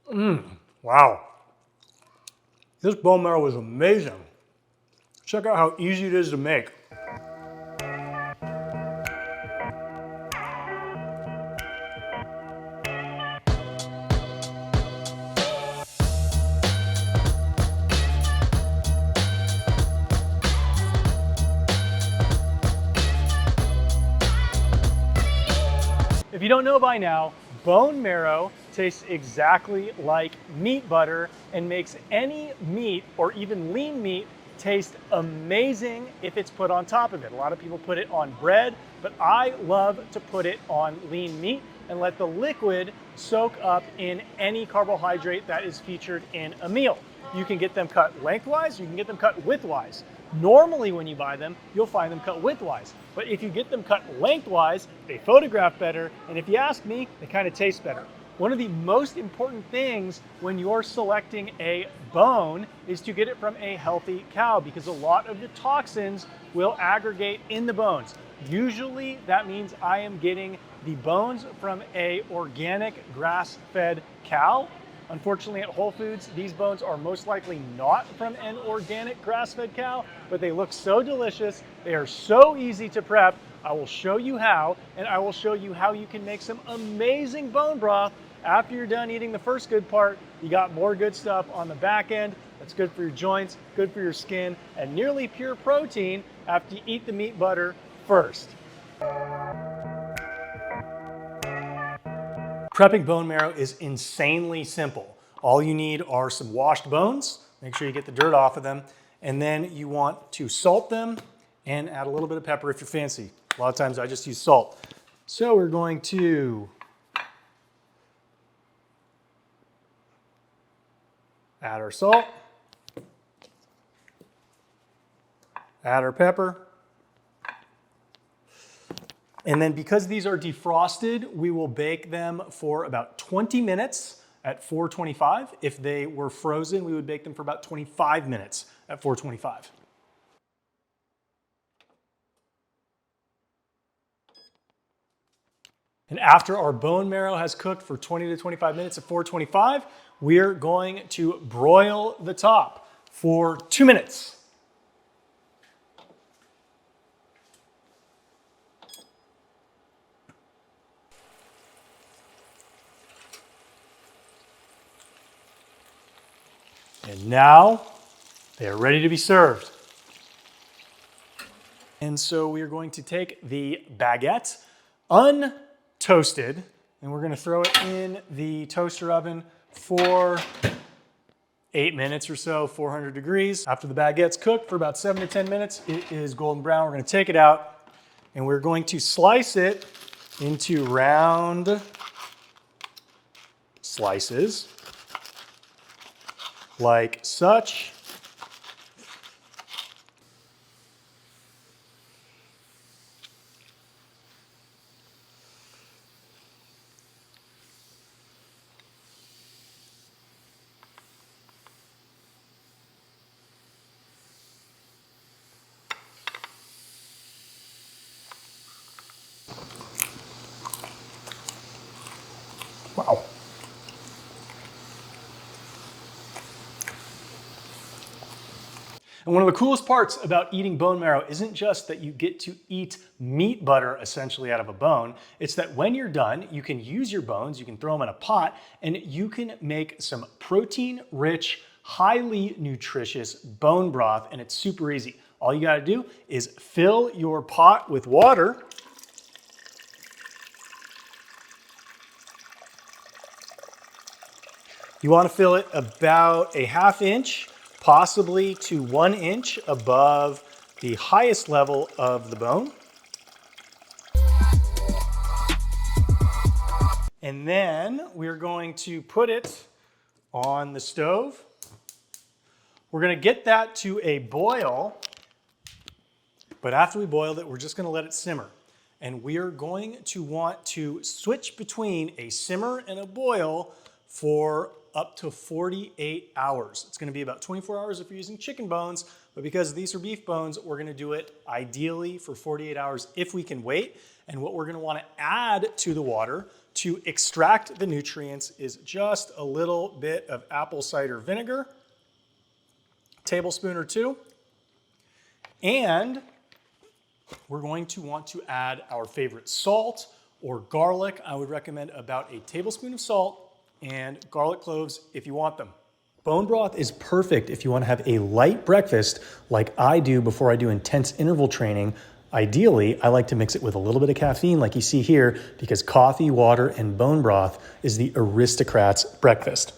Wow. This bone marrow is amazing. Check out how easy it is to make. If you don't know by now, bone marrow tastes exactly like meat butter and makes any meat or even lean meat taste amazing if it's put on top of it. A lot of people put it on bread, but I love to put it on lean meat and let the liquid soak up in any carbohydrate that is featured in a meal. You can get them cut lengthwise, you can get them cut widthwise. Normally when you buy them, you'll find them cut widthwise. But if you get them cut lengthwise, they photograph better, and if you ask me, they kind of taste better. One of the most important things when you're selecting a bone is to get it from a healthy cow, because a lot of the toxins will aggregate in the bones. Usually that means I am getting the bones from a organic grass-fed cow. Unfortunately, at Whole Foods, these bones are most likely not from an organic grass-fed cow, but they look so delicious. They are so easy to prep. I will show you how, and I will show you how you can make some amazing bone broth. After you're done eating the first good part, you got more good stuff on the back end. That's good for your joints, good for your skin, and nearly pure protein after you eat the meat butter first. Prepping bone marrow is insanely simple. All you need are some washed bones. Make sure you get the dirt off of them. And then you want to salt them and add a little bit of pepper if you're fancy. A lot of times I just use salt. So we're going to add our salt, add our pepper. And then because these are defrosted, we will bake them for about 20 minutes at 425. If they were frozen, we would bake them for about 25 minutes at 425. And after our bone marrow has cooked for 20 to 25 minutes at 425, we're going to broil the top for 2 minutes. And now they are ready to be served. And so we are going to take the baguette, untoasted, and we're going to throw it in the toaster oven for 8 minutes or so, 400 degrees. After the baguette's cooked for about 7 to 10 minutes, it is golden brown. We're going to take it out and we're going to slice it into round slices like such. Wow. And one of the coolest parts about eating bone marrow isn't just that you get to eat meat butter essentially out of a bone. It's that when you're done, you can use your bones, you can throw them in a pot, and you can make some protein-rich, highly nutritious bone broth, and it's super easy. All you gotta do is fill your pot with water. You wanna fill it about a ½ inch, possibly to 1 inch above the highest level of the bone. And then we're going to put it on the stove. We're gonna get that to a boil, but after we boiled it, we're just gonna let it simmer. And we are going to want to switch between a simmer and a boil for up to 48 hours. It's gonna be about 24 hours if you're using chicken bones, but because these are beef bones, we're gonna do it ideally for 48 hours if we can wait. And what we're gonna wanna add to the water to extract the nutrients is just a little bit of apple cider vinegar, tablespoon or two, and we're going to want to add our favorite salt or garlic. I would recommend about a tablespoon of salt and garlic cloves if you want them. Bone broth is perfect if you want to have a light breakfast like I do before I do intense interval training. Ideally, I like to mix it with a little bit of caffeine like you see here because coffee, water, and bone broth is the aristocrat's breakfast.